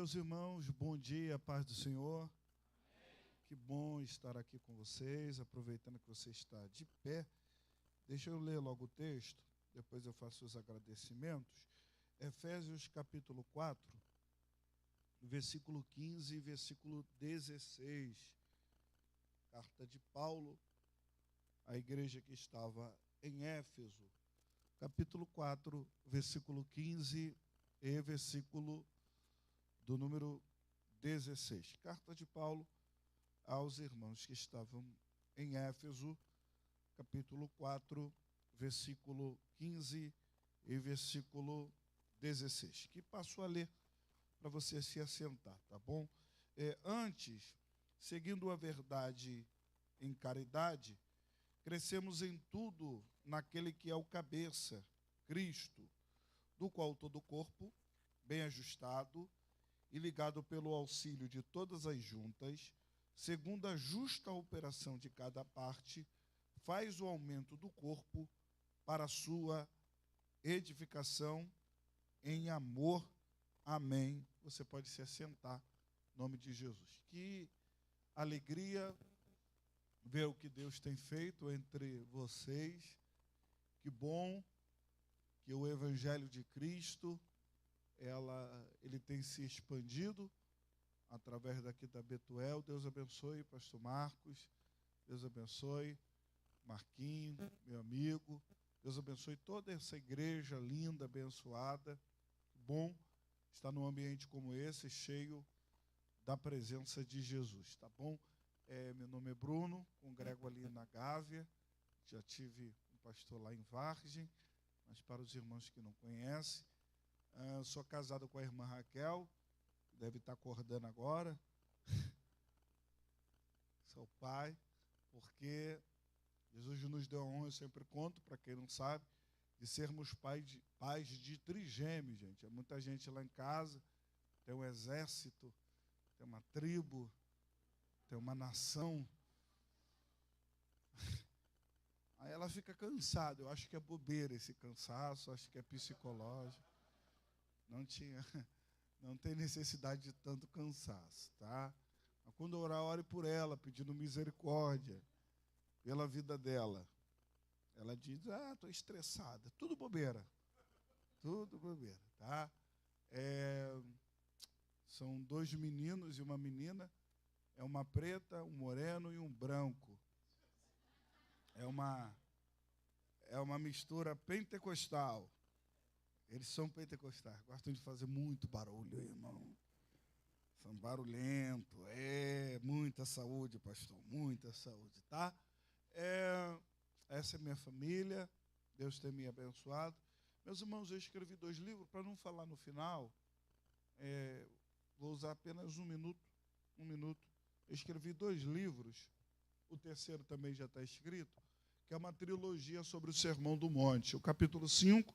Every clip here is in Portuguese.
meus irmãos, bom dia, paz do Senhor. Amém. Que bom estar aqui com vocês, aproveitando que você está de pé. Deixa eu ler logo o texto, depois eu faço os agradecimentos. Efésios capítulo 4, versículo 15 e versículo 16. Carta de Paulo à igreja que estava em Éfeso. Capítulo 4, versículo 15 e versículo do número 16. Carta de Paulo aos irmãos que estavam em Éfeso, capítulo 4, versículo 15 e versículo 16. Que passo a ler para você se assentar, tá bom? Antes, seguindo a verdade em caridade, crescemos em tudo naquele que é o cabeça, Cristo, do qual todo o corpo, bem ajustado e ligado pelo auxílio de todas as juntas, segundo a justa operação de cada parte, faz o aumento do corpo para a sua edificação em amor. Amém. Você pode se assentar, em nome de Jesus. Que alegria ver o que Deus tem feito entre vocês. Que bom que o Evangelho de Cristo, ele tem se expandido através daqui da Betuel. Deus abençoe, pastor Marcos. Deus abençoe, Marquinho, meu amigo. Deus abençoe toda essa igreja linda, abençoada. Bom estar num ambiente como esse, cheio da presença de Jesus, tá bom? Meu nome é Bruno, congrego ali na Gávea. Já tive um pastor lá em Vargem, mas para os irmãos que não conhecem, sou casado com a irmã Raquel, deve estar acordando agora. Sou pai, porque Jesus nos deu a honra, eu sempre conto, para quem não sabe, de sermos pais de trigêmeos, gente. É muita gente lá em casa, tem um exército, tem uma tribo, tem uma nação. Aí ela fica cansada. Eu acho que é bobeira esse cansaço, acho que é psicológico. Não tem necessidade de tanto cansaço, tá? Mas quando orar, ore por ela, pedindo misericórdia pela vida dela. Ela diz, estou estressada. Tudo bobeira, tá? São 2 meninos e uma menina. É uma preta, um moreno e um branco. É uma mistura pentecostal. Eles são pentecostais, gostam de fazer muito barulho, irmão. São barulhentos. Muita saúde, pastor, muita saúde, tá? Essa é minha família, Deus tem me abençoado. Meus irmãos, eu escrevi 2 livros, para não falar no final, vou usar apenas um minuto. Eu escrevi 2 livros, o terceiro também já está escrito, que é uma trilogia sobre o Sermão do Monte. O capítulo 5,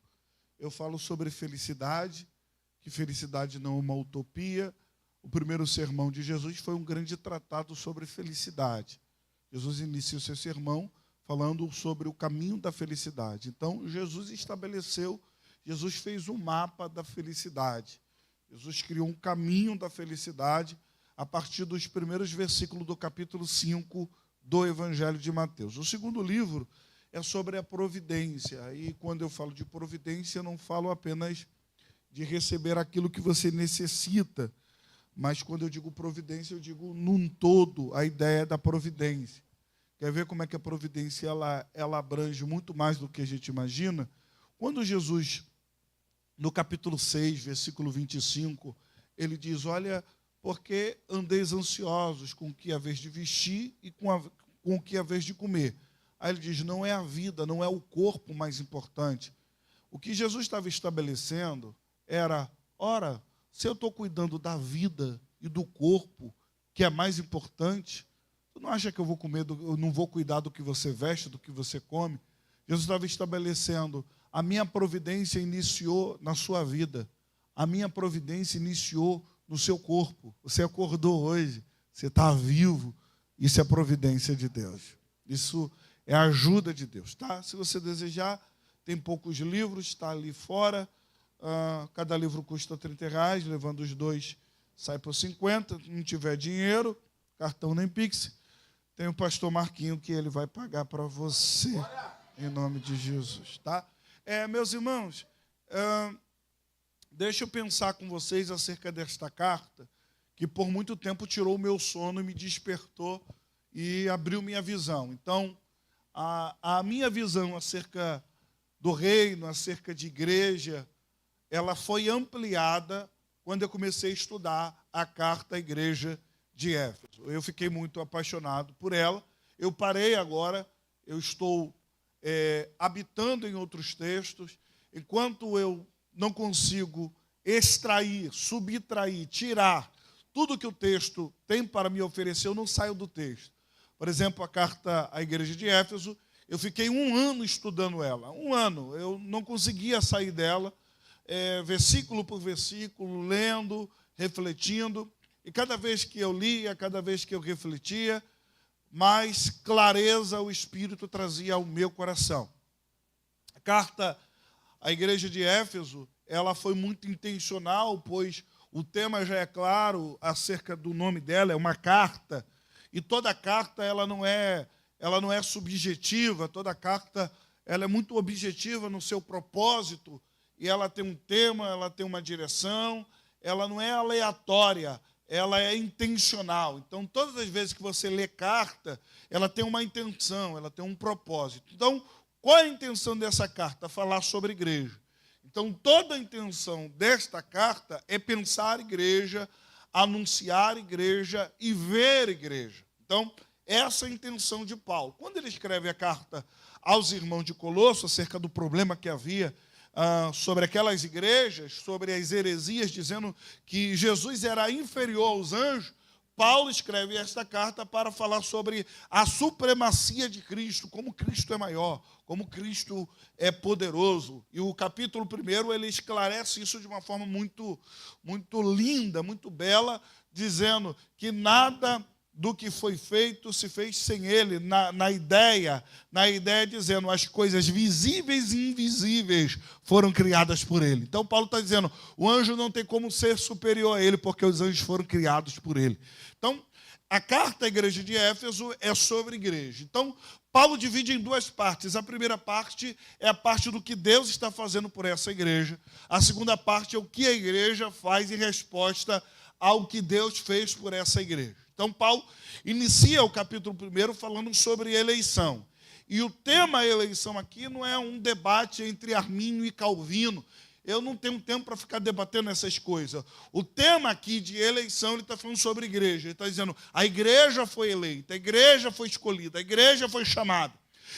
eu falo sobre felicidade, que felicidade não é uma utopia. O primeiro sermão de Jesus foi um grande tratado sobre felicidade. Jesus inicia o seu sermão falando sobre o caminho da felicidade. Então, Jesus fez um mapa da felicidade. Jesus criou um caminho da felicidade a partir dos primeiros versículos do capítulo 5 do Evangelho de Mateus. O segundo livro é sobre a providência. E quando eu falo de providência, eu não falo apenas de receber aquilo que você necessita, mas quando eu digo providência, eu digo num todo a ideia da providência. Quer ver como é que a providência ela abrange muito mais do que a gente imagina? Quando Jesus, no capítulo 6, versículo 25, ele diz, olha, porque andeis ansiosos com o que haveis de vestir e com o que haveis de comer. Aí ele diz, não é a vida, não é o corpo mais importante. O que Jesus estava estabelecendo era, ora, se eu estou cuidando da vida e do corpo, que é mais importante, tu não acha que eu não vou cuidar do que você veste, do que você come? Jesus estava estabelecendo, a minha providência iniciou na sua vida, a minha providência iniciou no seu corpo. Você acordou hoje, você está vivo, isso é providência de Deus. Isso é a ajuda de Deus, tá? Se você desejar, tem poucos livros, está ali fora. Cada livro custa R$30, levando os 2, sai por 50, se não tiver dinheiro, cartão nem Pix, tem o pastor Marquinho que ele vai pagar para você, em nome de Jesus, tá? Meus irmãos, deixa eu pensar com vocês acerca desta carta, que por muito tempo tirou o meu sono e me despertou e abriu minha visão. Então, a minha visão acerca do reino, acerca de igreja, ela foi ampliada quando eu comecei a estudar a carta à igreja de Éfeso. Eu fiquei muito apaixonado por ela. Eu parei agora, eu estou habitando em outros textos. Enquanto eu não consigo extrair, subtrair, tirar tudo que o texto tem para me oferecer, eu não saio do texto. Por exemplo, a carta à igreja de Éfeso, eu fiquei 1 ano estudando ela. 1 ano, eu não conseguia sair dela, versículo por versículo, lendo, refletindo. E cada vez que eu lia, cada vez que eu refletia, mais clareza o Espírito trazia ao meu coração. A carta à igreja de Éfeso, ela foi muito intencional, pois o tema já é claro acerca do nome dela, é uma carta. E toda carta ela não é subjetiva, toda carta ela é muito objetiva no seu propósito, e ela tem um tema, ela tem uma direção, ela não é aleatória, ela é intencional. Então, todas as vezes que você lê carta, ela tem uma intenção, ela tem um propósito. Então, qual é a intenção dessa carta? Falar sobre igreja. Então, toda a intenção desta carta é pensar igreja, anunciar igreja e ver igreja. Então, essa é a intenção de Paulo. Quando ele escreve a carta aos irmãos de Colosso, acerca do problema que havia sobre aquelas igrejas, sobre as heresias, dizendo que Jesus era inferior aos anjos, Paulo escreve esta carta para falar sobre a supremacia de Cristo, como Cristo é maior, como Cristo é poderoso. E o capítulo 1, ele esclarece isso de uma forma muito, muito linda, muito bela, dizendo que nada do que foi feito se fez sem ele, na ideia dizendo as coisas visíveis e invisíveis foram criadas por ele. Então Paulo está dizendo, o anjo não tem como ser superior a ele, porque os anjos foram criados por ele. Então, a carta à igreja de Éfeso é sobre igreja. Então, Paulo divide em 2 partes. A primeira parte é a parte do que Deus está fazendo por essa igreja. A segunda parte é o que a igreja faz em resposta ao que Deus fez por essa igreja. Então, Paulo inicia o capítulo 1 falando sobre eleição. E o tema eleição aqui não é um debate entre Armínio e Calvino. Eu não tenho tempo para ficar debatendo essas coisas. O tema aqui de eleição, ele está falando sobre igreja. Ele está dizendo, a igreja foi eleita, a igreja foi escolhida, a igreja foi chamada.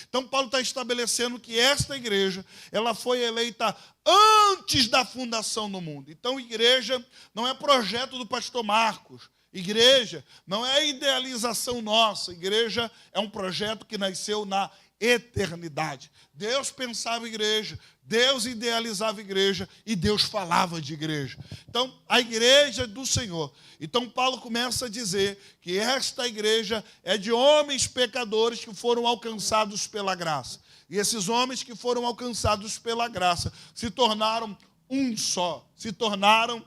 Então, Paulo está estabelecendo que esta igreja, ela foi eleita antes da fundação do mundo. Então, igreja não é projeto do pastor Marcos. Igreja não é idealização nossa. Igreja é um projeto que nasceu na eternidade. Deus pensava igreja, Deus idealizava igreja e Deus falava de igreja. Então, a igreja do Senhor. Então, Paulo começa a dizer que esta igreja é de homens pecadores que foram alcançados pela graça. E esses homens que foram alcançados pela graça se tornaram um só. Se tornaram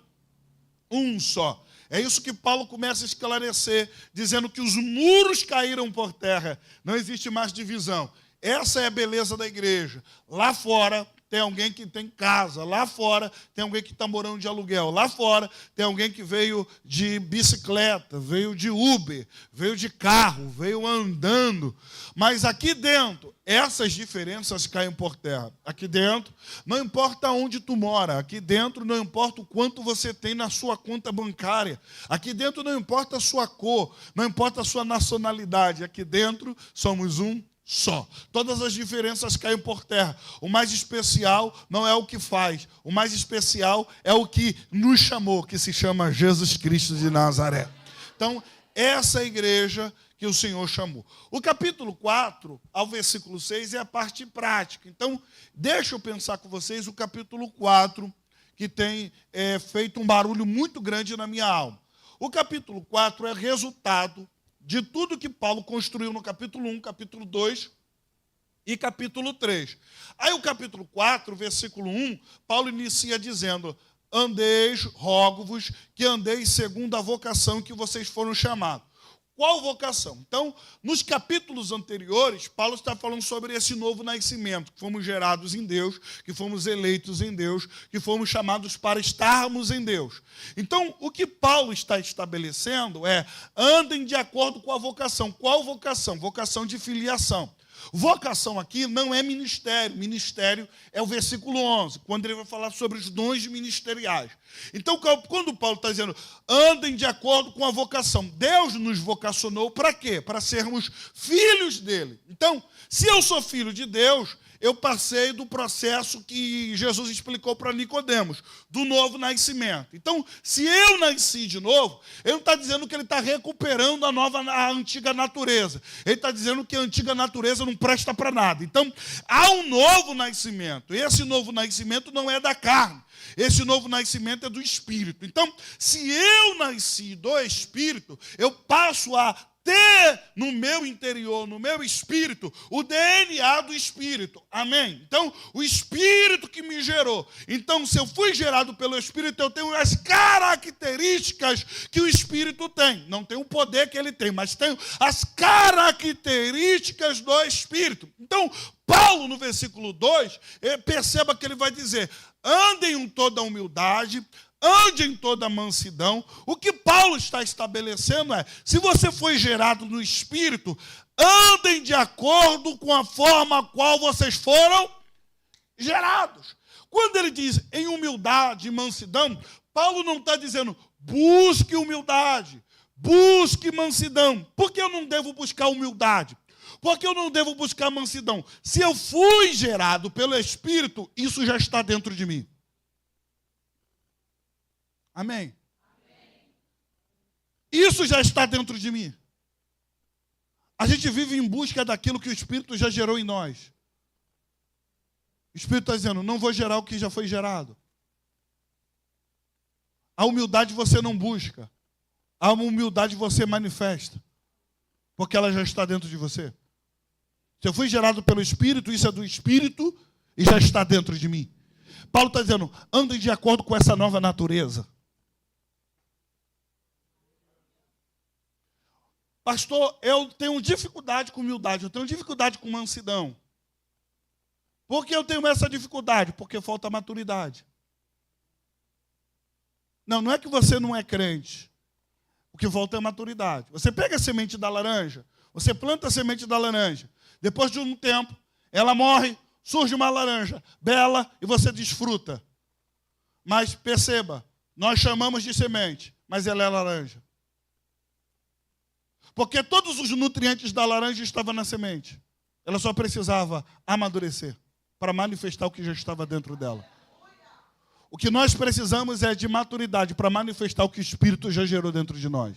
um só. É isso que Paulo começa a esclarecer, dizendo que os muros caíram por terra, não existe mais divisão. Essa é a beleza da igreja. Lá fora tem alguém que tem casa, lá fora tem alguém que está morando de aluguel, lá fora tem alguém que veio de bicicleta, veio de Uber, veio de carro, veio andando. Mas aqui dentro, essas diferenças caem por terra. Aqui dentro, não importa onde tu mora, aqui dentro não importa o quanto você tem na sua conta bancária, aqui dentro não importa a sua cor, não importa a sua nacionalidade, aqui dentro somos um só. Todas as diferenças caem por terra. O mais especial não é o que faz. O mais especial é o que nos chamou, que se chama Jesus Cristo de Nazaré. Então, essa é a igreja que o Senhor chamou. O capítulo 4, ao versículo 6, é a parte prática. Então, deixa eu pensar com vocês o capítulo 4, que tem feito um barulho muito grande na minha alma. O capítulo 4 é resultado de tudo que Paulo construiu no capítulo 1, capítulo 2 e capítulo 3. Aí o capítulo 4, versículo 1, Paulo inicia dizendo, rogo-vos que andeis segundo a vocação que vocês foram chamados. Qual vocação? Então, nos capítulos anteriores, Paulo está falando sobre esse novo nascimento, que fomos gerados em Deus, que fomos eleitos em Deus, que fomos chamados para estarmos em Deus. Então, o que Paulo está estabelecendo é, andem de acordo com a vocação. Qual vocação? Vocação de filiação. Vocação aqui não é ministério. Ministério é o versículo 11, quando ele vai falar sobre os dons ministeriais. Então, quando Paulo está dizendo, andem de acordo com a vocação, Deus nos vocacionou para quê? Para sermos filhos dele. Então, se eu sou filho de Deus, eu passei do processo que Jesus explicou para Nicodemos, do novo nascimento. Então, se eu nasci de novo, ele não está dizendo que ele está recuperando a antiga natureza. Ele está dizendo que a antiga natureza não presta para nada. Então, há um novo nascimento. Esse novo nascimento não é da carne. Esse novo nascimento é do Espírito. Então, se eu nasci do Espírito, eu passo a ter no meu interior, no meu espírito, o DNA do Espírito. Amém? Então, o Espírito que me gerou. Então, se eu fui gerado pelo Espírito, eu tenho as características que o Espírito tem. Não tenho o poder que ele tem, mas tenho as características do Espírito. Então, Paulo, no versículo 2, perceba que ele vai dizer, andem em toda a humildade, ande em toda a mansidão. O que Paulo está estabelecendo é, se você foi gerado no Espírito, andem de acordo com a forma a qual vocês foram gerados. Quando ele diz em humildade e mansidão, Paulo não está dizendo, busque humildade, busque mansidão. Por que eu não devo buscar humildade? Por que eu não devo buscar mansidão? Se eu fui gerado pelo Espírito, isso já está dentro de mim. Amém? Isso já está dentro de mim. A gente vive em busca daquilo que o Espírito já gerou em nós. O Espírito está dizendo, não vou gerar o que já foi gerado. A humildade você não busca. A humildade você manifesta. Porque ela já está dentro de você. Se eu fui gerado pelo Espírito, isso é do Espírito e já está dentro de mim. Paulo está dizendo, andem de acordo com essa nova natureza. Pastor, eu tenho dificuldade com humildade, eu tenho dificuldade com mansidão. Por que eu tenho essa dificuldade? Porque falta maturidade. Não é que você não é crente. O que falta é maturidade. Você pega a semente da laranja, você planta a semente da laranja. Depois de um tempo, ela morre, surge uma laranja bela e você desfruta. Mas perceba, nós chamamos de semente, mas ela é laranja. Porque todos os nutrientes da laranja estavam na semente. Ela só precisava amadurecer para manifestar o que já estava dentro dela. O que nós precisamos é de maturidade para manifestar o que o Espírito já gerou dentro de nós.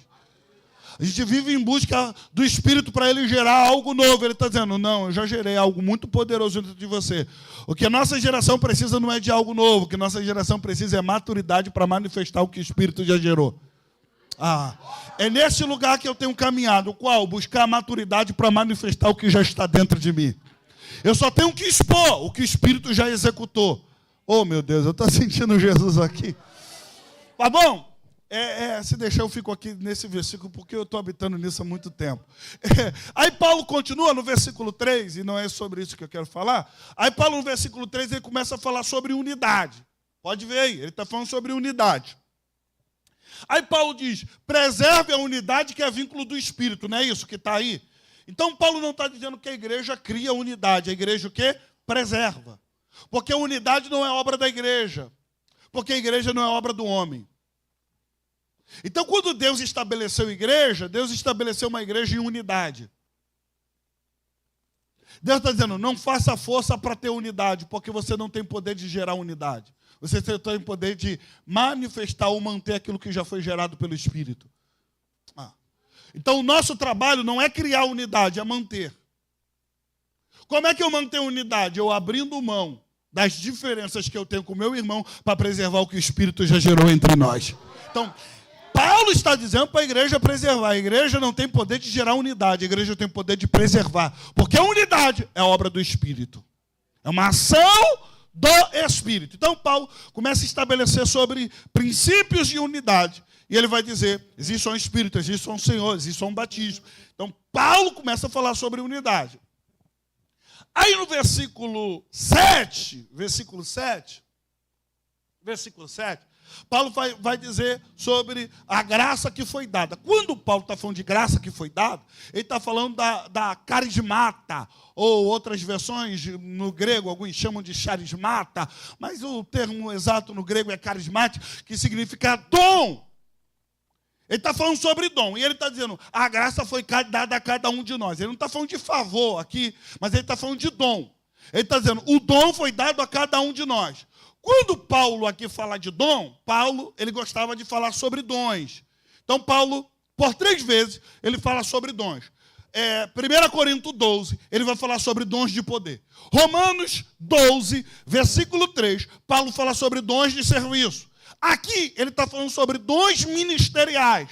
A gente vive em busca do Espírito para ele gerar algo novo. Ele está dizendo, não, eu já gerei algo muito poderoso dentro de você. O que a nossa geração precisa não é de algo novo. O que a nossa geração precisa é maturidade para manifestar o que o Espírito já gerou. É nesse lugar que eu tenho caminhado. Qual? Buscar a maturidade para manifestar o que já está dentro de mim. Eu só tenho que expor o que o Espírito já executou. Oh, meu Deus, eu estou sentindo Jesus aqui. Tá bom? Se deixar, eu fico aqui nesse versículo, porque eu estou habitando nisso há muito tempo. Aí Paulo continua no versículo 3, e não é sobre isso que eu quero falar. Aí Paulo, no versículo 3, ele começa a falar sobre unidade. Pode ver aí, ele está falando sobre unidade. Aí Paulo diz, preserve a unidade que é vínculo do Espírito, não é isso que está aí? Então Paulo não está dizendo que a igreja cria unidade, a igreja o quê? Preserva. Porque a unidade não é obra da igreja, porque a igreja não é obra do homem. Então quando Deus estabeleceu a igreja, Deus estabeleceu uma igreja em unidade. Deus está dizendo, não faça força para ter unidade, porque você não tem poder de gerar unidade. Você tem poder de manifestar ou manter aquilo que já foi gerado pelo Espírito. Então, o nosso trabalho não é criar unidade, é manter. Como é que eu mantenho unidade? Eu abrindo mão das diferenças que eu tenho com o meu irmão para preservar o que o Espírito já gerou entre nós. Então, Paulo está dizendo para a igreja preservar. A igreja não tem poder de gerar unidade, a igreja tem poder de preservar. Porque a unidade é a obra do Espírito. É uma ação do Espírito. Então, Paulo começa a estabelecer sobre princípios de unidade. E ele vai dizer, existe um Espírito, existe um Senhor, existe um batismo. Então, Paulo começa a falar sobre unidade. Aí no versículo 7, Paulo vai dizer sobre a graça que foi dada. Quando Paulo está falando de graça que foi dada, ele está falando da carismata, ou outras versões no grego, alguns chamam de charismata, mas o termo exato no grego é carismático, que significa dom. Ele está falando sobre dom, e ele está dizendo, a graça foi dada a cada um de nós. Ele não está falando de favor aqui, mas ele está falando de dom. Ele está dizendo, o dom foi dado a cada um de nós. Quando Paulo aqui fala de dom, Paulo, ele gostava de falar sobre dons. Então, Paulo, por 3 vezes, ele fala sobre dons. 1 Coríntios 12, ele vai falar sobre dons de poder. Romanos 12, versículo 3, Paulo fala sobre dons de serviço. Aqui, ele está falando sobre dons ministeriais.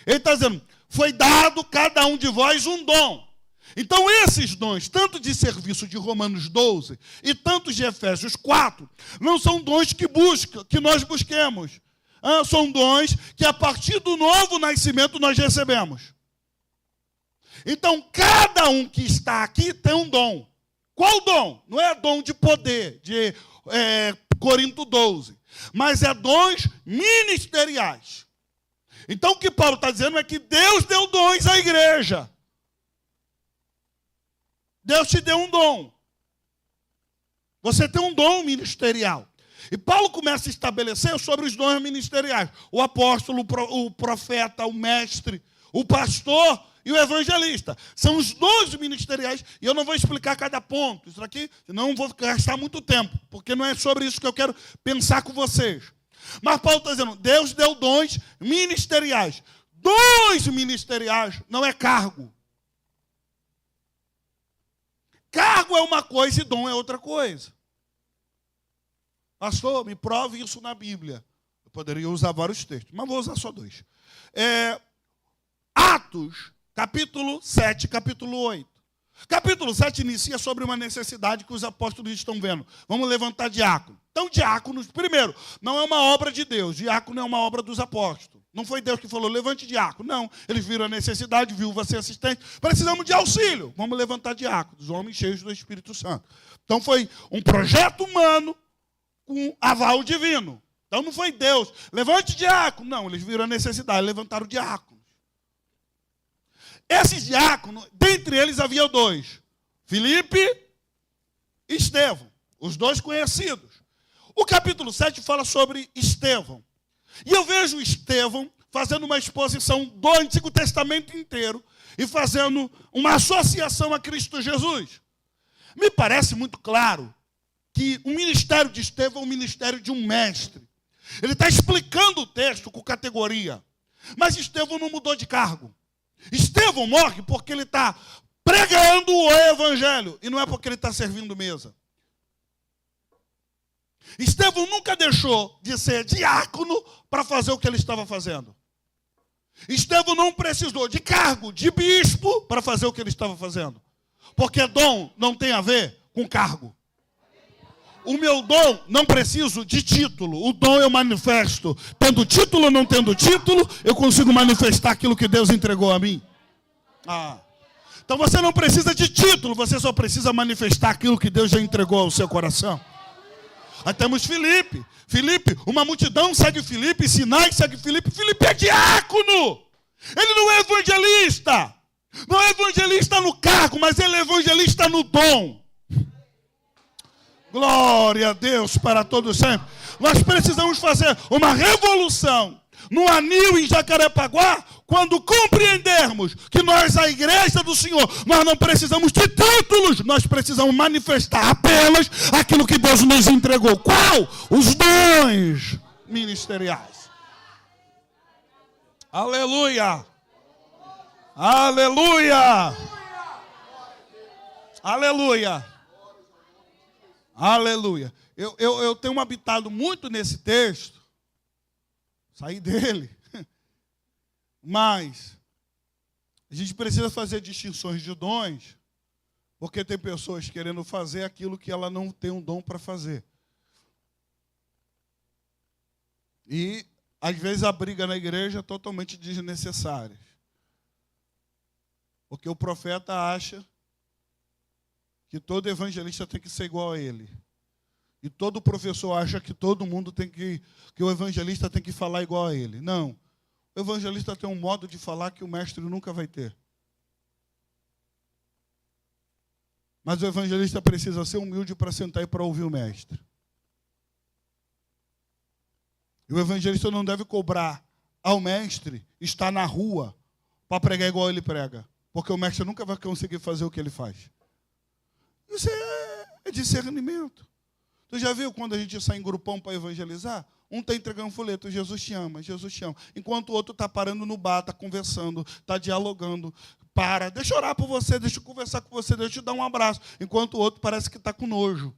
Ele está dizendo, foi dado cada um de vós um dom. Então, esses dons, tanto de serviço de Romanos 12 e tanto de Efésios 4, não são dons que nós busquemos. São dons que, a partir do novo nascimento, nós recebemos. Então, cada um que está aqui tem um dom. Qual dom? Não é dom de poder, de Coríntios 12, mas é dons ministeriais. Então, o que Paulo está dizendo é que Deus deu dons à igreja. Deus te deu um dom. Você tem um dom ministerial. E Paulo começa a estabelecer sobre os dons ministeriais. O apóstolo, o profeta, o mestre, o pastor e o evangelista. São os dons ministeriais. E eu não vou explicar cada ponto. Isso aqui, senão eu vou gastar muito tempo. Porque não é sobre isso que eu quero pensar com vocês. Mas Paulo está dizendo, Deus deu dons ministeriais. Dons ministeriais não é cargo. Cargo é uma coisa e dom é outra coisa. Pastor, me prove isso na Bíblia. Eu poderia usar vários textos, mas vou usar só 2. Atos, capítulo 7, capítulo 8. Capítulo 7 inicia sobre uma necessidade que os apóstolos estão vendo. Vamos levantar diácono. Então, diáconos, primeiro, não é uma obra de Deus. Diácono é uma obra dos apóstolos. Não foi Deus que falou, levante diácono. Não, eles viram a necessidade, viúva ser assistente. Precisamos de auxílio. Vamos levantar diáconos, homens cheios do Espírito Santo. Então, foi um projeto humano com aval divino. Então, não foi Deus, levante diácono. Não, eles viram a necessidade, levantaram diáconos. Esses diáconos, dentre eles havia 2. Filipe e Estevão, os 2 conhecidos. O capítulo 7 fala sobre Estevão. E eu vejo Estevão fazendo uma exposição do Antigo Testamento inteiro e fazendo uma associação a Cristo Jesus. Me parece muito claro que o ministério de Estevão é o ministério de um mestre. Ele está explicando o texto com categoria. Mas Estevão não mudou de cargo. Estevão morre porque ele está pregando o evangelho e não é porque ele está servindo mesa. Estevão nunca deixou de ser diácono para fazer o que ele estava fazendo. Estevão não precisou de cargo de bispo para fazer o que ele estava fazendo. Porque dom não tem a ver com cargo. O meu dom não preciso de título. O dom eu manifesto. Tendo título ou não tendo título, eu consigo manifestar aquilo que Deus entregou a mim. Então você não precisa de título, você só precisa manifestar aquilo que Deus já entregou ao seu coração. Aí temos Filipe. Filipe, uma multidão segue Filipe, sinais segue Filipe. Filipe é diácono. Ele não é evangelista. Não é evangelista no cargo, mas ele é evangelista no dom. Glória a Deus para todos sempre. Nós precisamos fazer uma revolução no Anil, em Jacarepaguá, quando compreendermos que nós, a igreja do Senhor, nós não precisamos de títulos, nós precisamos manifestar apenas aquilo que Deus nos entregou. Qual? Os dons ministeriais. Aleluia! Aleluia! Aleluia! Aleluia! Eu tenho habitado muito nesse texto, saí dele, mas a gente precisa fazer distinções de dons, porque tem pessoas querendo fazer aquilo que ela não tem um dom para fazer. E, às vezes, a briga na igreja é totalmente desnecessária. Porque o profeta acha que todo evangelista tem que ser igual a ele. E todo professor acha que todo mundo que o evangelista tem que falar igual a ele. Não. O evangelista tem um modo de falar que o mestre nunca vai ter. Mas o evangelista precisa ser humilde para sentar e para ouvir o mestre. E o evangelista não deve cobrar ao mestre estar na rua para pregar igual ele prega. Porque o mestre nunca vai conseguir fazer o que ele faz. Isso é discernimento. Tu já viu quando a gente sai em grupão para evangelizar? Um está entregando um folheto, Jesus te ama, Jesus te ama. Enquanto o outro está parando no bar, está conversando, está dialogando. Para, deixa eu orar por você, deixa eu conversar com você, deixa eu te dar um abraço. Enquanto o outro parece que está com nojo.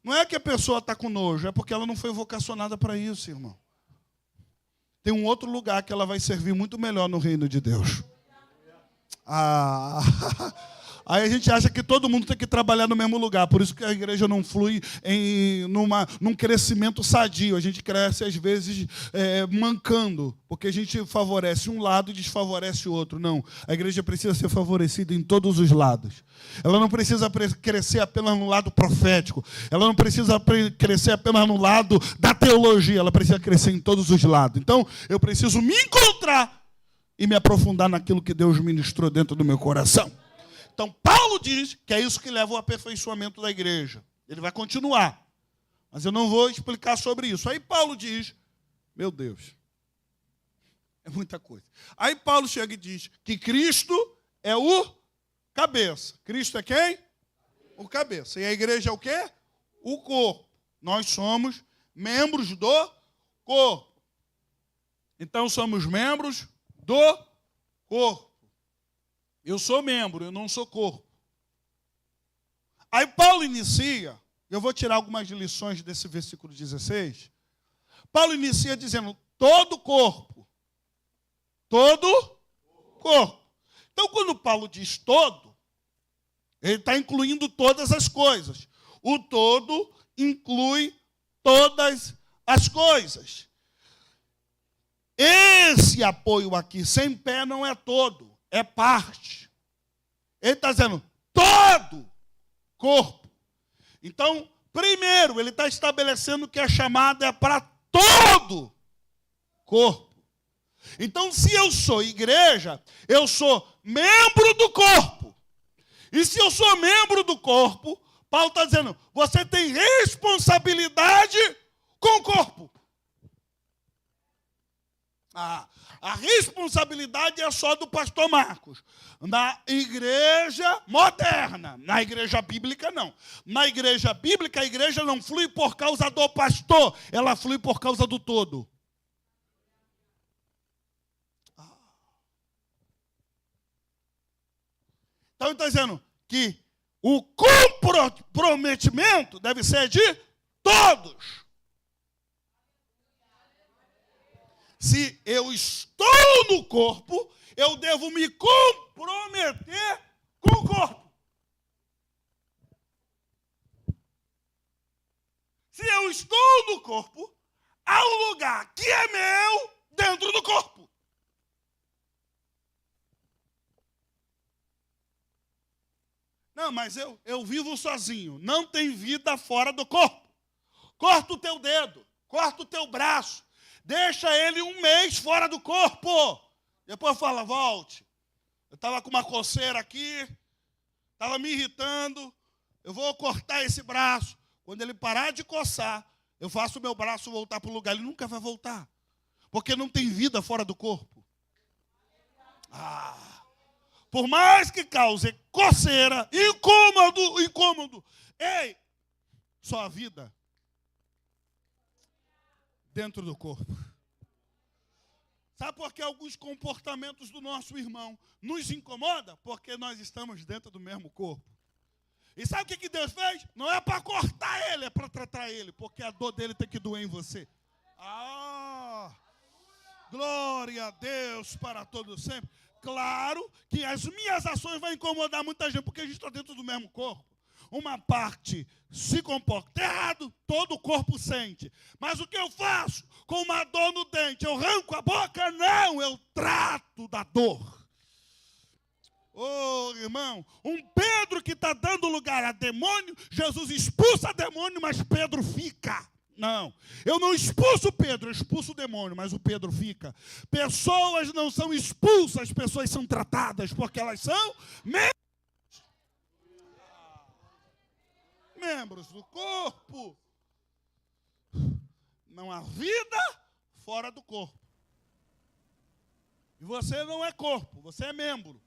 Não é que a pessoa está com nojo, é porque ela não foi vocacionada para isso, irmão. Tem um outro lugar que ela vai servir muito melhor no reino de Deus. Aí a gente acha que todo mundo tem que trabalhar no mesmo lugar. Por isso que a igreja não flui num crescimento sadio. A gente cresce, às vezes, mancando. Porque a gente favorece um lado e desfavorece o outro. Não. A igreja precisa ser favorecida em todos os lados. Ela não precisa crescer apenas no lado profético. Ela não precisa crescer apenas no lado da teologia. Ela precisa crescer em todos os lados. Então, eu preciso me encontrar e me aprofundar naquilo que Deus ministrou dentro do meu coração. Então, Paulo diz que é isso que leva ao aperfeiçoamento da igreja. Ele vai continuar. Mas eu não vou explicar sobre isso. Aí Paulo diz, meu Deus, é muita coisa. Aí Paulo chega e diz que Cristo é o cabeça. Cristo é quem? O cabeça. E a igreja é o quê? O corpo. Nós somos membros do corpo. Então, somos membros do corpo. Eu sou membro, eu não sou corpo. Aí Paulo inicia, eu vou tirar algumas lições desse versículo 16. Paulo inicia dizendo, todo corpo. Todo corpo. Então, quando Paulo diz todo, ele está incluindo todas as coisas. O todo inclui todas as coisas. Esse apoio aqui, sem pé, não é todo. É parte. Ele está dizendo todo corpo. Então, primeiro, ele está estabelecendo que a chamada é para todo corpo. Então, se eu sou igreja, eu sou membro do corpo. E se eu sou membro do corpo, Paulo está dizendo, você tem responsabilidade com o corpo. A responsabilidade é só do pastor Marcos. Na igreja moderna, na igreja bíblica não. Na igreja bíblica, a igreja não flui por causa do pastor, ela flui por causa do todo. Então ele está dizendo que o comprometimento deve ser de todos. Se eu estou no corpo, eu devo me comprometer com o corpo. Se eu estou no corpo, há um lugar que é meu dentro do corpo. Não, mas eu vivo sozinho. Não tem vida fora do corpo. Corta o teu dedo, corta o teu braço. Deixa ele um mês fora do corpo. Depois fala, volte. Eu estava com uma coceira aqui, estava me irritando. Eu vou cortar esse braço. Quando ele parar de coçar, eu faço o meu braço voltar para o lugar. Ele nunca vai voltar. Porque não tem vida fora do corpo. Por mais que cause coceira, incômodo. Ei, só a vida dentro do corpo. Sabe por que alguns comportamentos do nosso irmão nos incomodam? Porque nós estamos dentro do mesmo corpo. E sabe o que Deus fez? Não é para cortar ele, é para tratar ele, porque a dor dele tem que doer em você. Glória a Deus para todos sempre. Claro que as minhas ações vão incomodar muita gente, porque a gente está dentro do mesmo corpo. uma parte se comporta errado, todo o corpo sente. Mas o que eu faço com uma dor no dente? Eu arranco a boca? Não, eu trato da dor. Oh, irmão, um Pedro que está dando lugar a demônio, Jesus expulsa demônio, mas Pedro fica. Não, eu não expulso Pedro, eu expulso o demônio, mas o Pedro fica. Pessoas não são expulsas, pessoas são tratadas, porque elas são membros do corpo. Não há vida fora do corpo. E você não é corpo, você é membro.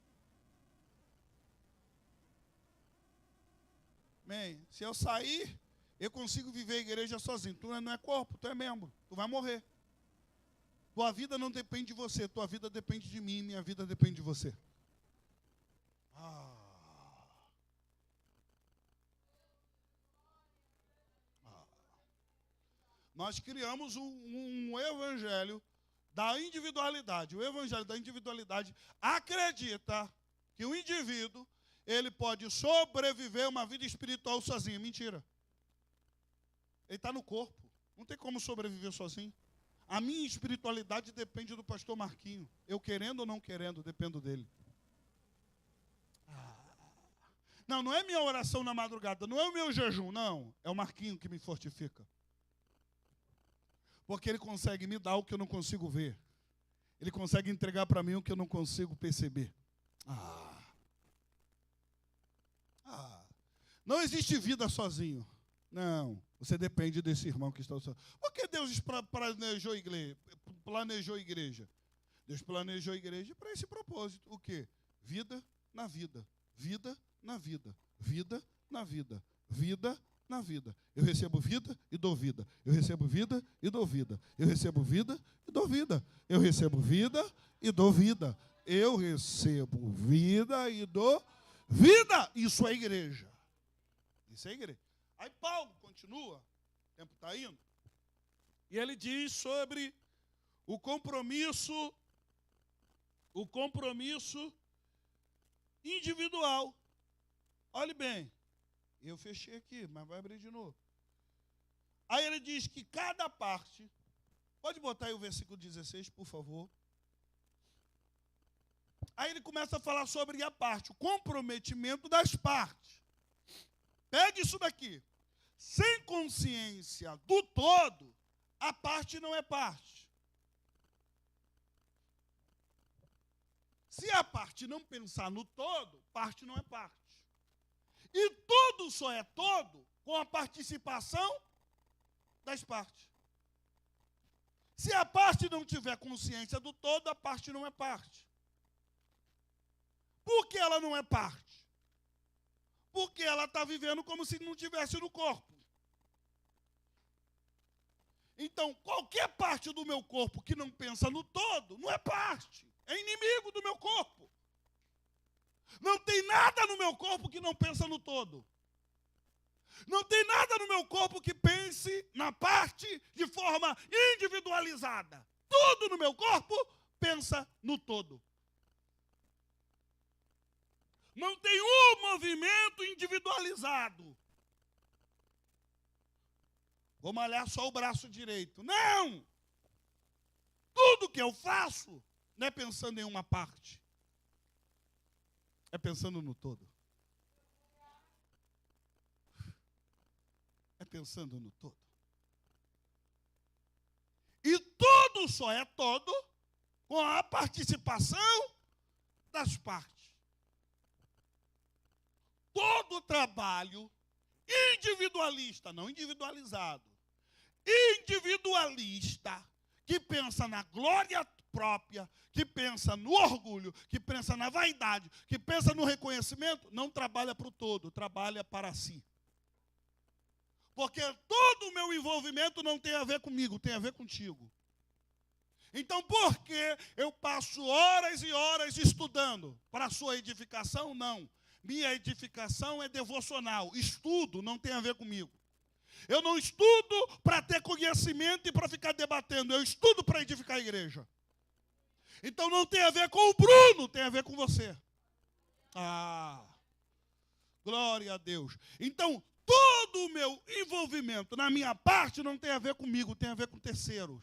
Bem, se eu sair, eu consigo viver a igreja sozinho. Tu não é corpo, tu é membro. Tu vai morrer. Tua vida não depende de você. Tua vida depende de mim. Minha vida depende de você. Nós criamos um evangelho da individualidade. O evangelho da individualidade acredita que o indivíduo ele pode sobreviver uma vida espiritual sozinho. Mentira. Ele está no corpo. Não tem como sobreviver sozinho. A minha espiritualidade depende do pastor Marquinho. Eu querendo ou não querendo, dependo dele. Não é minha oração na madrugada, não é o meu jejum, não. É o Marquinho que me fortifica. Porque ele consegue me dar o que eu não consigo ver. Ele consegue entregar para mim o que eu não consigo perceber. Não existe vida sozinho. Não, você depende desse irmão que está sozinho. Por que Deus planejou a igreja? Deus planejou a igreja para esse propósito. O quê? Vida na vida. Vida na vida. Vida na vida. Vida na vida. Eu recebo vida e dou vida. Eu recebo vida e dou vida. Eu recebo vida e dou vida. Eu recebo vida e dou vida. Eu recebo vida e dou vida. Isso é igreja. Isso é igreja. Aí Paulo continua, o tempo está indo, e ele diz sobre o compromisso individual. Olhe bem, eu fechei aqui, mas vai abrir de novo. Aí ele diz que cada parte, pode botar aí o versículo 16, por favor. Aí ele começa a falar sobre a parte, o comprometimento das partes. Pegue isso daqui. Sem consciência do todo, a parte não é parte. Se a parte não pensar no todo, parte não é parte. E todo só é todo com a participação das partes. Se a parte não tiver consciência do todo, a parte não é parte. Por que ela não é parte? Porque ela está vivendo como se não estivesse no corpo. Então, qualquer parte do meu corpo que não pensa no todo, não é parte. É inimigo do meu corpo. Não tem nada no meu corpo que não pensa no todo. Não tem nada no meu corpo que pense na parte de forma individualizada. Tudo no meu corpo pensa no todo. Não tem um movimento individualizado. Vou malhar só o braço direito. Não! Tudo que eu faço não é pensando em uma parte. É pensando no todo. É pensando no todo. E tudo só é todo com a participação das partes. Todo trabalho individualista, não individualizado, individualista, que pensa na glória própria, que pensa no orgulho, que pensa na vaidade, que pensa no reconhecimento, não trabalha para o todo, trabalha para si. Porque todo o meu envolvimento não tem a ver comigo, tem a ver contigo. Então, por que eu passo horas e horas estudando? Para a sua edificação, não. Minha edificação é devocional. Estudo não tem a ver comigo. Eu não estudo para ter conhecimento e para ficar debatendo. Eu estudo para edificar a igreja. Então não tem a ver com o Bruno, tem a ver com você. Glória a Deus. Então, todo o meu envolvimento na minha parte não tem a ver comigo, tem a ver com terceiros.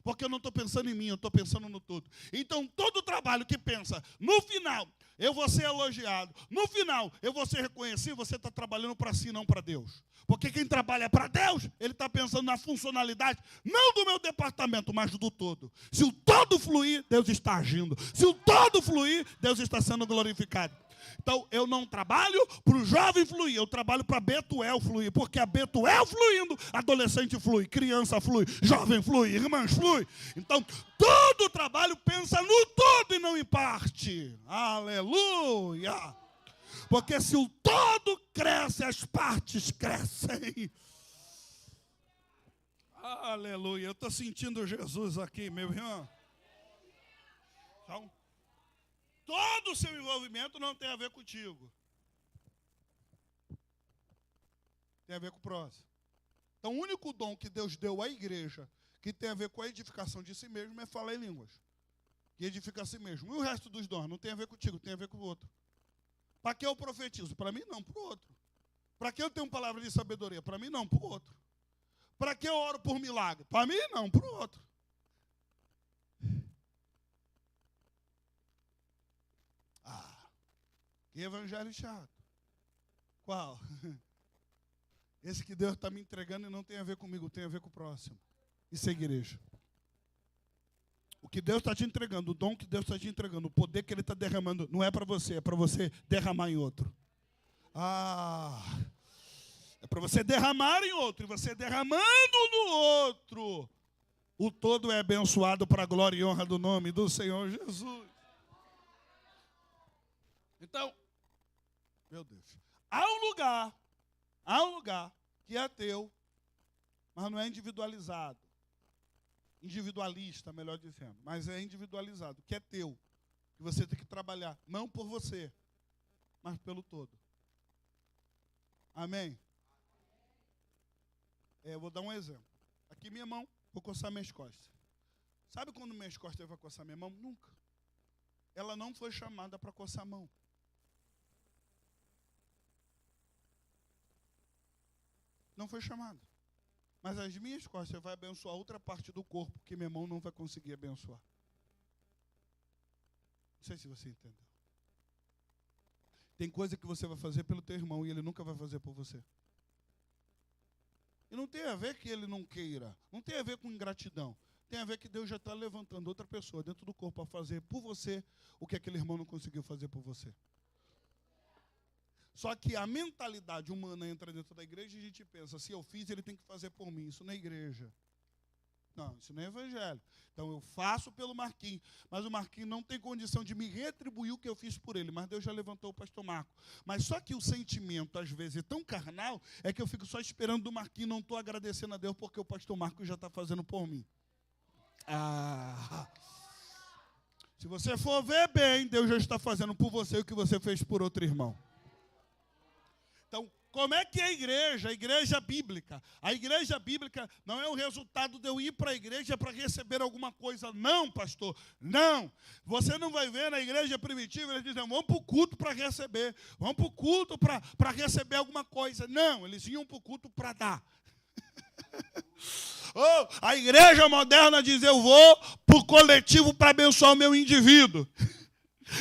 Porque eu não estou pensando em mim, eu estou pensando no todo. Então, todo trabalho que pensa, no final, eu vou ser elogiado, no final, eu vou ser reconhecido, você está trabalhando para si, não para Deus. Porque quem trabalha para Deus, ele está pensando na funcionalidade, não do meu departamento, mas do todo. Se o todo fluir, Deus está agindo. Se o todo fluir, Deus está sendo glorificado. Então, eu não trabalho para o jovem fluir, eu trabalho para Betuel fluir, porque a Betuel fluindo, adolescente flui, criança flui, jovem flui, irmãs flui. Então, todo trabalho pensa no todo e não em parte. Aleluia! Porque se o todo cresce, as partes crescem. Aleluia! Eu estou sentindo Jesus aqui, meu irmão. Então, todo o seu envolvimento não tem a ver contigo. Tem a ver com o próximo. Então, o único dom que Deus deu à igreja, que tem a ver com a edificação de si mesmo, é falar em línguas. Que edifica a si mesmo. E o resto dos dons não tem a ver contigo, tem a ver com o outro. Para que eu profetizo? Para mim não, para o outro. Para que eu tenho palavra de sabedoria? Para mim não, para o outro. Para que eu oro por milagre? Para mim não, para o outro. Que evangelho chato. Qual? Esse que Deus está me entregando e não tem a ver comigo, tem a ver com o próximo. Isso é igreja. O que Deus está te entregando, o dom que Deus está te entregando, o poder que Ele está derramando, não é para você, é para você derramar em outro. É para você derramar em outro, e você derramando no outro, o todo é abençoado para a glória e honra do nome do Senhor Jesus. Então, meu Deus, há um lugar que é teu, mas não é individualizado. Individualista, melhor dizendo, mas é individualizado, que é teu, que você tem que trabalhar, não por você, mas pelo todo. Amém? Eu vou dar um exemplo. Aqui minha mão, vou coçar minhas costas. Sabe quando minhas costas vai coçar minha mão? Nunca. Ela não foi chamada para coçar a mão. Não foi chamada. Mas as minhas costas vai abençoar outra parte do corpo que minha mão não vai conseguir abençoar. Não sei se você entendeu. Tem coisa que você vai fazer pelo teu irmão e ele nunca vai fazer por você. E não tem a ver que ele não queira. Não tem a ver com ingratidão. Tem a ver que Deus já está levantando outra pessoa dentro do corpo para fazer por você o que aquele irmão não conseguiu fazer por você. Só que a mentalidade humana entra dentro da igreja e a gente pensa, se eu fiz, ele tem que fazer por mim. Isso não é igreja. Não, isso não é evangelho. Então eu faço pelo Marquinhos, mas o Marquinhos não tem condição de me retribuir o que eu fiz por ele. Mas Deus já levantou o pastor Marco. Mas só que o sentimento, às vezes, é tão carnal, é que eu fico só esperando do Marquinhos, não estou agradecendo a Deus porque o pastor Marco já está fazendo por mim. Se você for ver bem, Deus já está fazendo por você o que você fez por outro irmão. Então, como é que é a igreja? A igreja bíblica. A igreja bíblica não é o resultado de eu ir para a igreja para receber alguma coisa. Não, pastor. Não. Você não vai ver na igreja primitiva, eles dizem, vamos para o culto para receber. Vamos para o culto para receber alguma coisa. Não, eles iam para o culto para dar. A igreja moderna diz, eu vou para o coletivo para abençoar o meu indivíduo.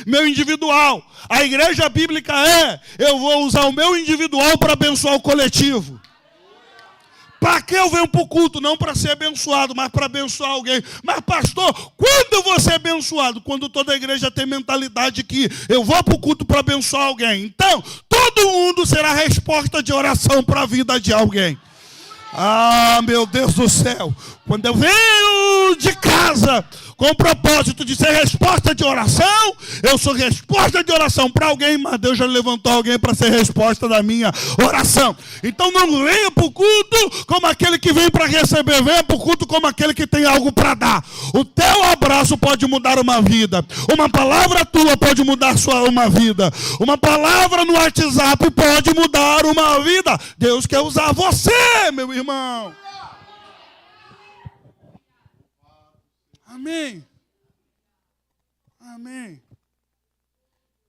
Meu individual. A igreja bíblica eu vou usar o meu individual para abençoar o coletivo. Para que eu venho para o culto? Não para ser abençoado, mas para abençoar alguém. Mas pastor, quando eu vou ser abençoado? Quando toda a igreja tem mentalidade que eu vou para o culto para abençoar alguém. Então, todo mundo será resposta de oração para a vida de alguém. Meu Deus do céu. Quando eu venho de casa com o propósito de ser resposta de oração, eu sou resposta de oração para alguém, mas Deus já levantou alguém para ser resposta da minha oração. Então não venha para o culto como aquele que vem para receber, venha para o culto como aquele que tem algo para dar. O teu abraço pode mudar uma vida, uma palavra tua pode mudar uma vida, uma palavra no WhatsApp pode mudar uma vida. Deus quer usar você, meu irmão. Amém. Amém.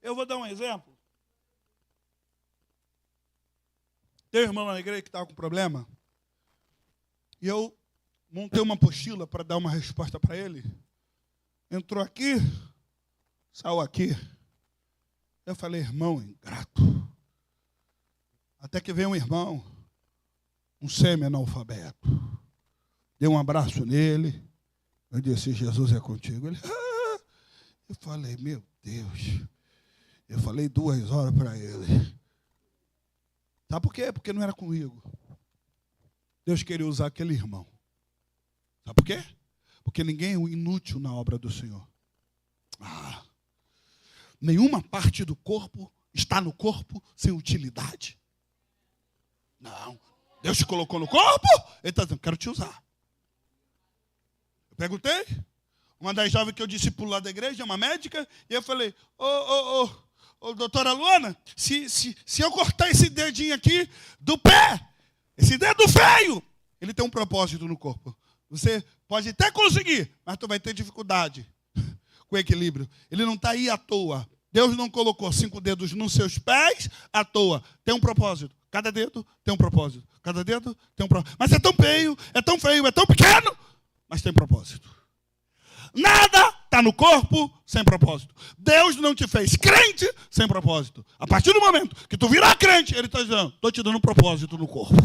Eu vou dar um exemplo. Tem um irmão na igreja que estava com problema. E eu montei uma apostila para dar uma resposta para ele. Entrou aqui, saiu aqui. Eu falei, irmão ingrato. Até que veio um irmão, um semi-analfabeto. Dei um abraço nele. Eu disse, Jesus é contigo. Ele, ah! Eu falei, meu Deus. Eu falei 2 horas para ele. Sabe por quê? Porque não era comigo. Deus queria usar aquele irmão. Sabe por quê? Porque ninguém é inútil na obra do Senhor. Nenhuma parte do corpo está no corpo sem utilidade. Não. Deus te colocou no corpo, ele está dizendo, quero te usar. Eu perguntei, uma das jovens que eu discipulo lá da igreja, uma médica, e eu falei, doutora Luana, se eu cortar esse dedinho aqui do pé, esse dedo feio, ele tem um propósito no corpo. Você pode até conseguir, mas tu vai ter dificuldade com o equilíbrio. Ele não está aí à toa. Deus não colocou 5 dedos nos seus pés à toa. Tem um propósito. Cada dedo tem um propósito. Cada dedo tem um propósito. Mas é tão feio, é tão feio, é tão pequeno, mas tem propósito. Nada está no corpo sem propósito. Deus não te fez crente sem propósito. A partir do momento que tu virar crente, Ele está dizendo, estou te dando um propósito no corpo.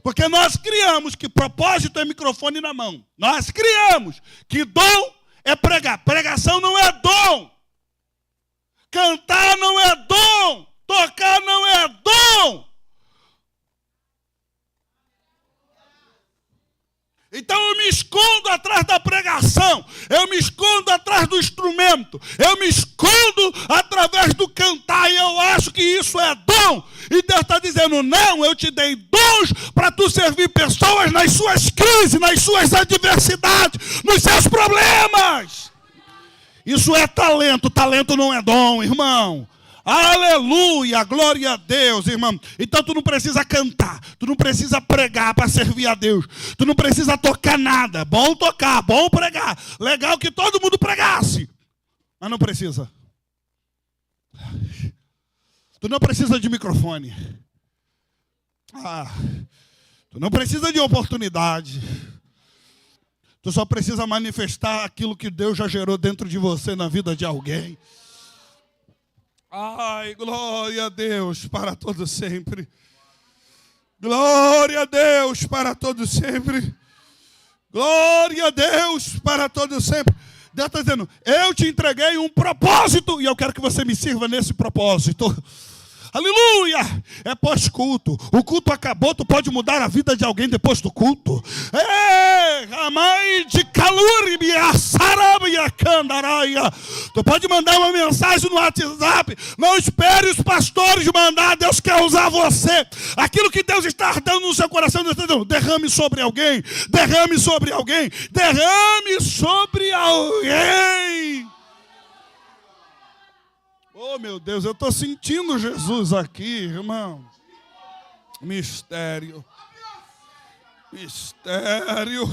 Porque nós criamos que propósito é microfone na mão. Nós criamos que dom é pregar. Pregação não é dom. Cantar não é dom. Tocar não é dom. Então eu me escondo atrás da pregação, eu me escondo atrás do instrumento, eu me escondo através do cantar, e eu acho que isso é dom. E Deus está dizendo, não, eu te dei dons para tu servir pessoas nas suas crises, nas suas adversidades, nos seus problemas. Isso é talento, talento não é dom, irmão. Aleluia, glória a Deus, irmão. Então tu não precisa cantar, tu não precisa pregar para servir a Deus, tu não precisa tocar nada. Bom tocar, bom pregar, legal que todo mundo pregasse, mas não precisa. Tu não precisa de microfone, tu não precisa de oportunidade, tu só precisa manifestar aquilo que Deus já gerou dentro de você na vida de alguém. Ai, glória a Deus para todo sempre. Glória a Deus para todo sempre. Glória a Deus para todo sempre. Deus está dizendo, eu te entreguei um propósito e eu quero que você me sirva nesse propósito. Aleluia! É pós-culto. O culto acabou, tu pode mudar a vida de alguém depois do culto. A mãe de Calúribia, Sarabia, Candaraia. Tu pode mandar uma mensagem no WhatsApp. Não espere os pastores mandar. Deus quer usar você. Aquilo que Deus está dando no seu coração, Deus está dizendo, derrame sobre alguém. Derrame sobre alguém. Derrame sobre alguém. Oh, meu Deus, eu estou sentindo Jesus aqui, irmão. Mistério. Mistério.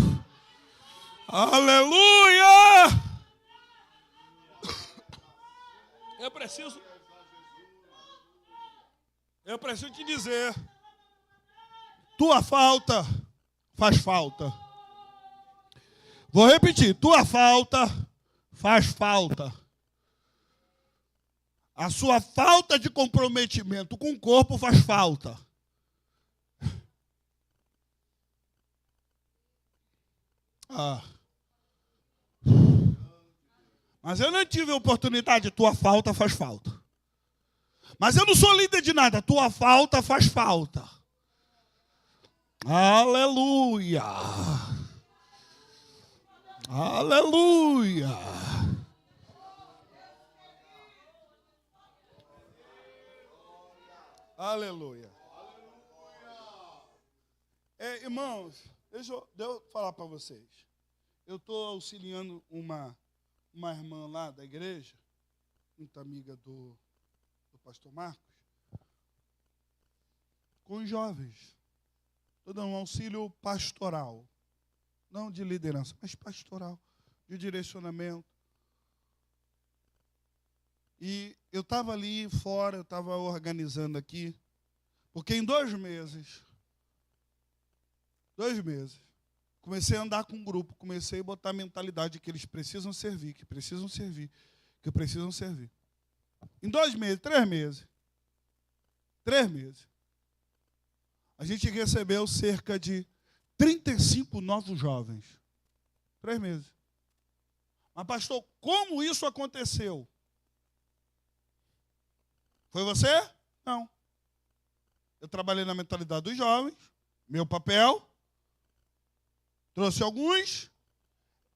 Aleluia! Eu preciso te dizer. Tua falta faz falta. Vou repetir. Tua falta faz falta. A sua falta de comprometimento com o corpo faz falta. Mas eu não tive oportunidade, tua falta faz falta. Mas eu não sou líder de nada, tua falta faz falta. Aleluia. Aleluia. Aleluia. Irmãos, deixa eu falar para vocês. Eu estou auxiliando uma irmã lá da igreja, muito amiga do pastor Marcos, com os jovens. Estou dando um auxílio pastoral. Não de liderança, mas pastoral, de direcionamento. E eu estava ali fora, eu estava organizando aqui, porque em 2 meses, comecei a andar com um grupo, comecei a botar a mentalidade de que eles precisam servir, que precisam servir, que precisam servir. Em 2 meses, 3 meses, a gente recebeu cerca de 35 novos jovens. 3 meses. Mas, pastor, como isso aconteceu? Foi você? Não. Eu trabalhei na mentalidade dos jovens, meu papel, trouxe alguns.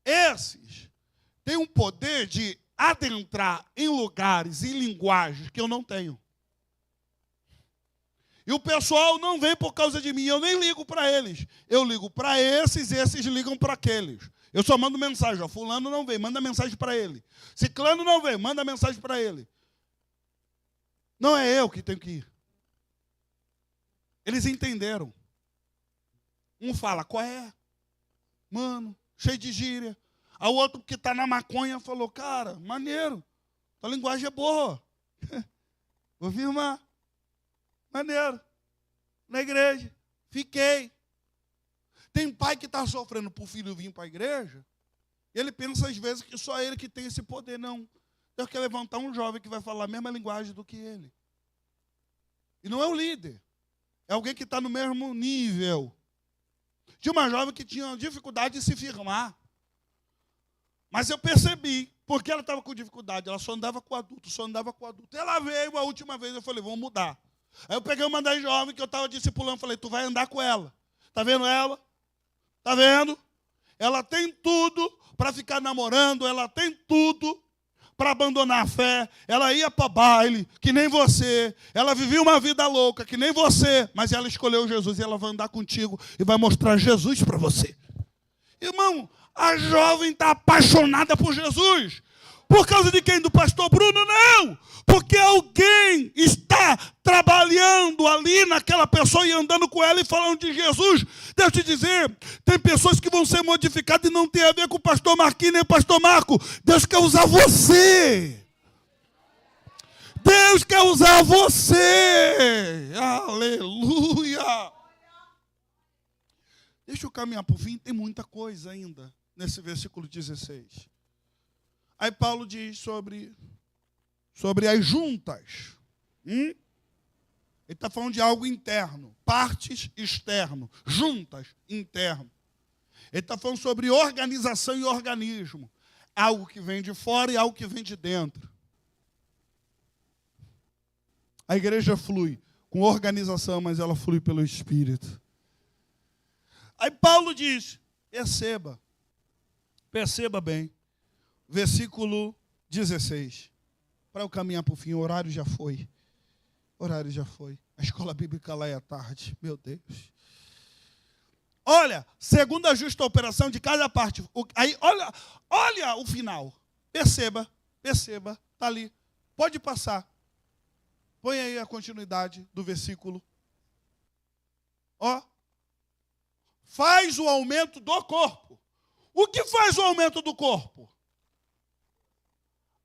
Esses têm um poder de adentrar em lugares, em linguagens que eu não tenho. E o pessoal não vem por causa de mim, eu nem ligo para eles. Eu ligo para esses ligam para aqueles. Eu só mando mensagem, ó, fulano não vem, manda mensagem para ele. Ciclano não vem, manda mensagem para ele. Não é eu que tenho que ir. Eles entenderam. Um fala, qual é? Mano, cheio de gíria. O outro que está na maconha falou, cara, maneiro, tua linguagem é boa. Vou firmar. Maneiro. Na igreja. Fiquei. Tem pai que está sofrendo para o filho vir para a igreja. E ele pensa às vezes que só ele que tem esse poder. Não. Deus quer levantar um jovem que vai falar a mesma linguagem do que ele. E não é o líder. É alguém que está no mesmo nível. Tinha uma jovem que tinha dificuldade de se firmar. Mas eu percebi, porque ela estava com dificuldade. Ela só andava com adulto, Ela veio a última vez, eu falei, vamos mudar. Aí eu peguei uma das jovens que eu estava discipulando, falei, tu vai andar com ela. Está vendo ela? Está vendo? Ela tem tudo para ficar namorando, ela tem tudo para abandonar a fé. Ela ia para baile, que nem você. Ela vivia uma vida louca, que nem você. Mas ela escolheu Jesus e ela vai andar contigo e vai mostrar Jesus para você. Irmão, a jovem está apaixonada por Jesus. Por causa de quem? Do pastor Bruno? Não! Porque alguém está trabalhando ali naquela pessoa e andando com ela e falando de Jesus. Deixa eu te dizer, tem pessoas que vão ser modificadas e não tem a ver com o pastor Marquinhos nem o pastor Marco. Deus quer usar você. Deus quer usar você. Aleluia. Deixa eu caminhar para o fim, tem muita coisa ainda nesse versículo 16. Aí Paulo diz sobre as juntas. Ele está falando de algo interno. Partes, externo. Juntas, interno. Ele está falando sobre organização e organismo. Algo que vem de fora e algo que vem de dentro. A igreja flui com organização, mas ela flui pelo Espírito. Aí Paulo diz, perceba bem. Versículo 16. Para eu caminhar para o fim, o horário já foi. A escola bíblica lá é à tarde. Meu Deus. Olha, segundo a justa operação de cada parte. Aí, olha o final. Perceba. Está ali. Pode passar. Põe aí a continuidade do versículo. Faz o aumento do corpo. O que faz o aumento do corpo?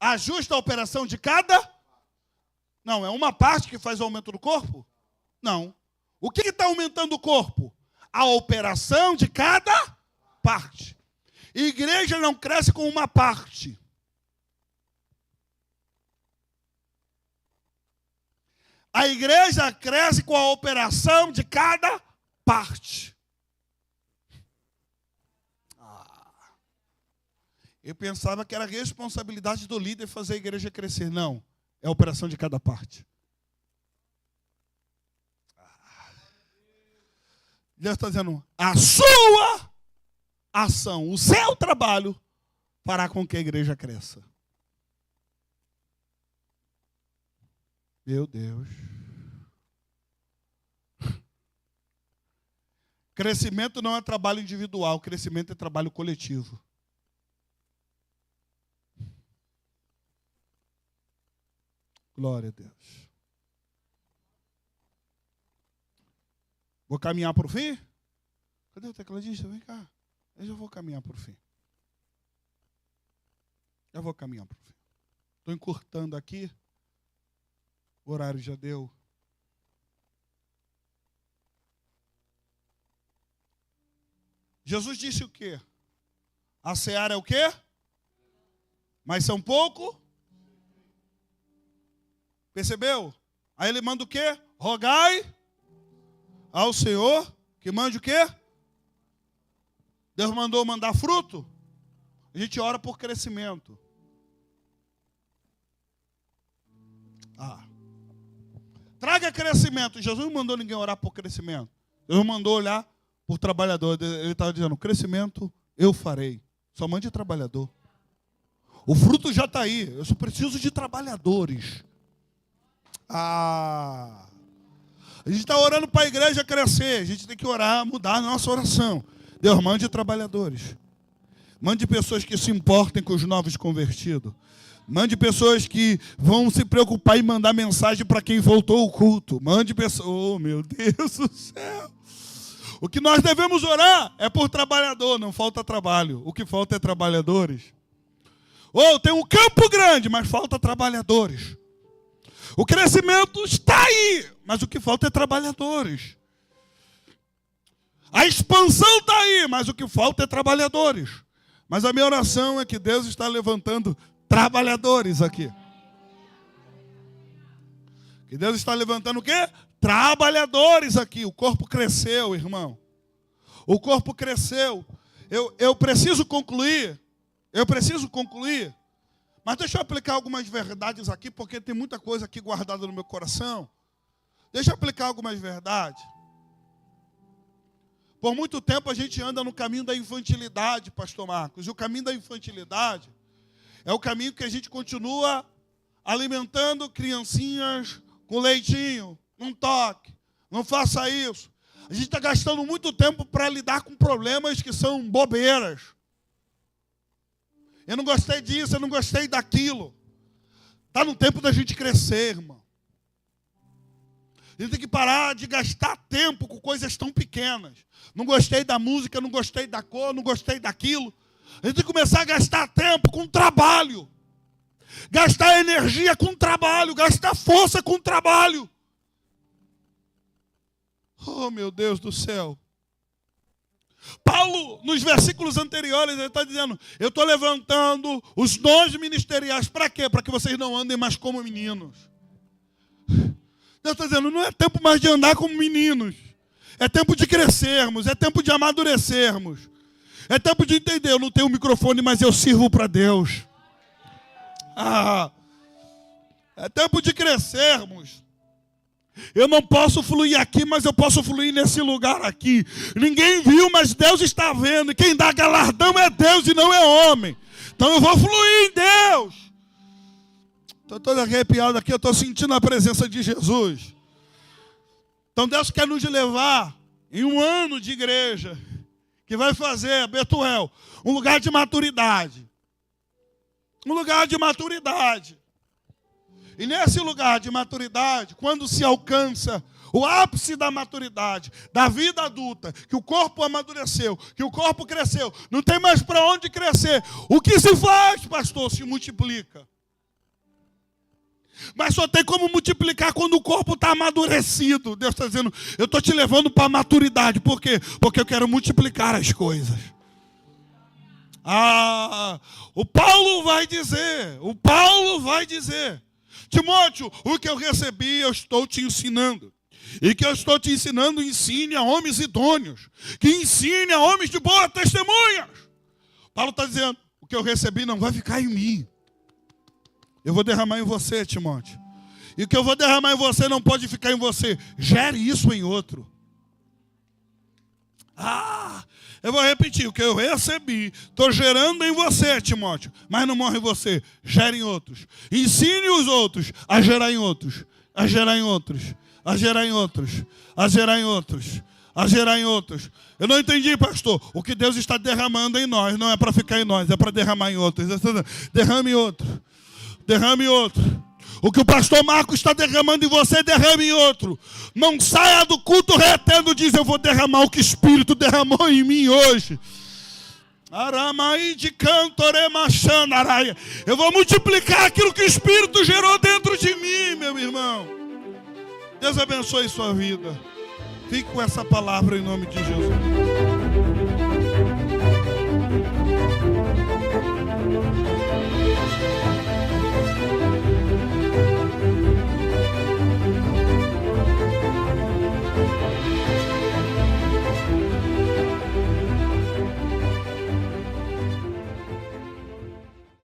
A justa operação de cada? Não, é uma parte que faz o aumento do corpo? Não. O que está aumentando o corpo? A operação de cada parte. Igreja não cresce com uma parte. A igreja cresce com a operação de cada parte. Eu pensava que era responsabilidade do líder fazer a igreja crescer. Não, é a operação de cada parte. Deus está dizendo, a sua ação, o seu trabalho fará com que a igreja cresça. Meu Deus. Crescimento não é trabalho individual, crescimento é trabalho coletivo. Glória a Deus. Vou caminhar para o fim? Cadê o tecladista? Vem cá. Eu já vou caminhar para o fim. Estou encurtando aqui. O horário já deu. Jesus disse o quê? A seara é o quê? Mas são pouco? Percebeu? Aí ele manda o quê? Rogai ao Senhor que mande o quê? Deus mandou mandar fruto? A gente ora por crescimento. Traga crescimento. Jesus não mandou ninguém orar por crescimento. Deus mandou olhar por trabalhador. Ele estava dizendo, crescimento eu farei. Só mande trabalhador. O fruto já está aí. Eu só preciso de trabalhadores. A gente está orando para a igreja crescer. A gente tem que orar, mudar a nossa oração. Deus, mande trabalhadores. Mande pessoas que se importem com os novos convertidos. Mande pessoas que vão se preocupar em mandar mensagem para quem voltou ao culto. Mande pessoas... Oh, meu Deus do céu. O que nós devemos orar é por trabalhador. Não falta trabalho. O que falta é trabalhadores. Tem um campo grande, mas falta trabalhadores. O crescimento está aí, mas o que falta é trabalhadores. A expansão está aí, mas o que falta é trabalhadores. Mas a minha oração é que Deus está levantando trabalhadores aqui. Que Deus está levantando o quê? Trabalhadores aqui. O corpo cresceu, irmão. O corpo cresceu. Eu preciso concluir. Mas deixa eu aplicar algumas verdades aqui, porque tem muita coisa aqui guardada no meu coração. Deixa eu aplicar algumas verdades. Por muito tempo a gente anda no caminho da infantilidade, pastor Marcos. E o caminho da infantilidade é o caminho que a gente continua alimentando criancinhas com leitinho. Não toque, não faça isso. A gente está gastando muito tempo para lidar com problemas que são bobeiras. Eu não gostei disso, eu não gostei daquilo. Está no tempo da gente crescer, irmão. A gente tem que parar de gastar tempo com coisas tão pequenas. Não gostei da música, não gostei da cor, não gostei daquilo. A gente tem que começar a gastar tempo com trabalho. Gastar energia com trabalho. Gastar força com trabalho. Oh, meu Deus do céu. Paulo, nos versículos anteriores, ele está dizendo, eu estou levantando os dons ministeriais. Para quê? Para que vocês não andem mais como meninos. Deus está dizendo, não é tempo mais de andar como meninos. É tempo de crescermos, é tempo de amadurecermos. É tempo de entender, eu não tenho microfone, mas eu sirvo para Deus. É tempo de crescermos. Eu não posso fluir aqui, mas eu posso fluir nesse lugar aqui. Ninguém viu, mas Deus está vendo. E quem dá galardão é Deus e não é homem. Então eu vou fluir em Deus. Estou todo arrepiado aqui, eu estou sentindo a presença de Jesus. Então Deus quer nos levar em um ano de igreja, que vai fazer, Betuel, um lugar de maturidade. Um lugar de maturidade. E nesse lugar de maturidade, quando se alcança o ápice da maturidade, da vida adulta, que o corpo amadureceu, que o corpo cresceu, não tem mais para onde crescer. O que se faz, pastor? Se multiplica. Mas só tem como multiplicar quando o corpo está amadurecido. Deus está dizendo, eu estou te levando para a maturidade. Por quê? Porque eu quero multiplicar as coisas. O Paulo vai dizer, Timóteo, o que eu recebi eu estou te ensinando. E que eu estou te ensinando, ensine a homens idôneos. Que ensine a homens de boas testemunhas. Paulo está dizendo, o que eu recebi não vai ficar em mim. Eu vou derramar em você, Timóteo. E o que eu vou derramar em você não pode ficar em você. Gere isso em outro. Eu vou repetir. O que eu recebi, estou gerando em você, Timóteo. Mas não morre em você. Gere em outros. Ensine os outros a gerar em outros. A gerar em outros. A gerar em outros. A gerar em outros. A gerar em outros. Eu não entendi, pastor. O que Deus está derramando em nós não é para ficar em nós, é para derramar em outros. Derrame em outro. Derrame em outro. O que o pastor Marcos está derramando em você, derrame em outro. Não saia do culto retendo, diz, eu vou derramar o que o Espírito derramou em mim hoje. Aramai de cantoremachanaraia. Eu vou multiplicar aquilo que o Espírito gerou dentro de mim, meu irmão. Deus abençoe sua vida. Fique com essa palavra em nome de Jesus.